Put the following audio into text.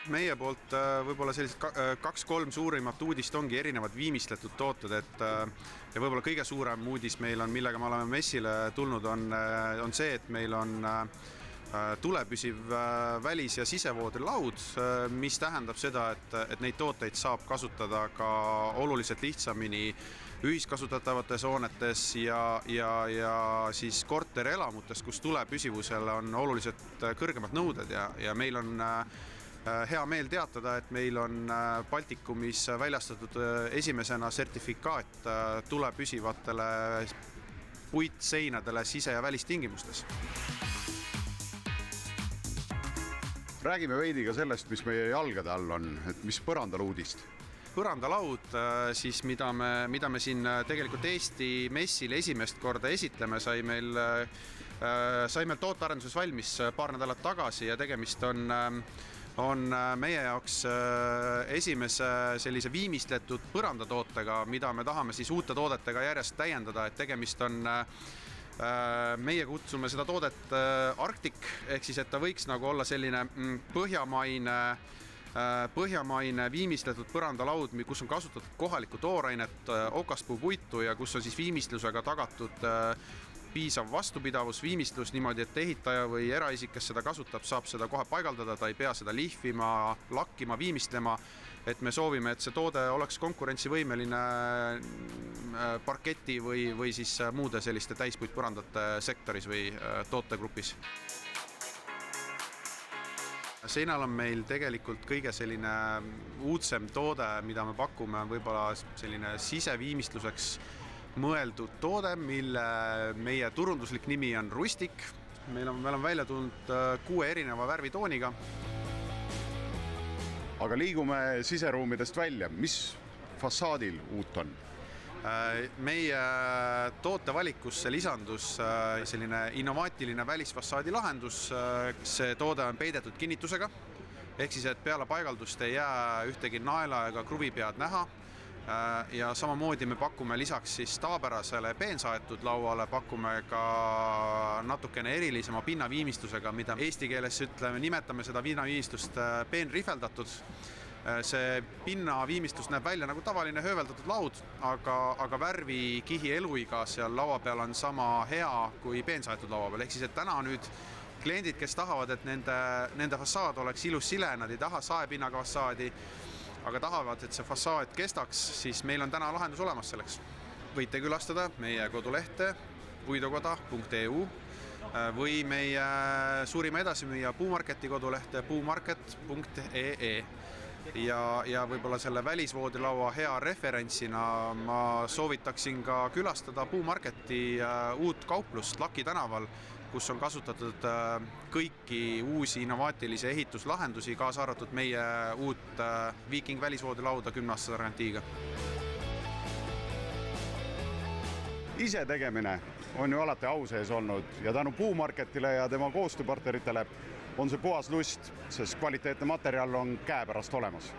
Meie poolt võib-olla sellised 2-3 suurimat uudist ongi erinevad viimistletud tooted, ja võib-olla kõige suurem uudis meil on, millega me oleme messile tulnud, on see, et meil on tulepüsiv välis- ja sisevoodilaud, mis tähendab seda, et neid tooteid saab kasutada ka oluliselt lihtsamini ühiskasutatavates hoonetes ja siis korterelamutes, kus tulepüsivusel on oluliselt kõrgemad nõuded ja meil on hea meel teatada, et meil on Baltikumis väljastatud esimesena sertifikaat tulepüsivatele puitseinadele sise- ja välistingimustes. Räägime veidi ka sellest, mis meie jalgade all on, et mis põrandalaudist? Põrandalaud, siis mida me siin tegelikult Eesti messil esimest korda esitleme, sai meil tootearenduses valmis paar nädalat tagasi ja tegemist on meie jaoks esimese sellise viimistletud põrandatootega, mida me tahame siis uute toodetega järjest täiendada, et tegemist on meie kutsume seda toodet Arctic, ehk siis, et ta võiks nagu olla selline põhjamaine viimistletud põrandalaud, kus on kasutatud kohalikku toorainet, okaspuupuitu ja kus on siis viimistlusega tagatud piisav vastupidavus, viimistlus niimoodi, et ehitaja või eraisik, kes seda kasutab, saab seda kohe paigaldada, ta ei pea seda lihvima, lakkima, viimistlema, et me soovime, et see toode oleks konkurentsivõimeline parketi või siis muude selliste täispuitpõrandate sektoris või tootegrupis. Seinal on meil tegelikult kõige selline uudsem toode, mida me pakume, võib-olla selline siseviimistluseks mõeldud toode, mille meie turunduslik nimi on Rustic. Me oleme välja tulnud 6 erineva värvitooniga. Aga liigume siseruumidest välja. Mis fassaadil uut on? Meie tootevalikusse lisandus selline innovaatiline välisfassaadi lahendus. See toode on peidetud kinnitusega, ehk siis, et peale paigaldust ei jää ühtegi naela ega kruvipead näha. Ja samamoodi me pakume lisaks siis tavapärasele peensaetud lauale, pakume ka natukene erilisema pinnaviimistlusega, mida eesti keeles nimetame seda pinnaviimistlust peenrihveldatud. See pinnaviimistlus näeb välja nagu tavaline hööveldatud laud, aga värvikihi eluiga seal laua peal on sama hea kui peensaetud laua peal. Ehk siis, et täna nüüd kliendid, kes tahavad, et nende fassaad oleks ilus sile, nad ei taha saepinnaga fassaadi, aga tahavad, et see fassaad kestaks, siis meil on täna lahendus olemas selleks. Võite külastada meie kodulehte puidukoda.eu või meie suurima edasimüüja Puumarketi kodulehte puumarket.ee. Ja võib-olla selle välisvoodilaua hea referentsina ma soovitaksin ka külastada Puumarketi uut kauplust Laki tänaval, kus on kasutatud kõiki uusi innovaatilisi ehituslahendusi, kaasa arvatud meie uut Viking välisvoodilauda 10-aastase garantiiga. Ise tegemine on ju alati au sees olnud ja tänu Puumarketile ja tema koostööpartneritele on see puhas lust, sest kvaliteetne materjal on käepärast olemas.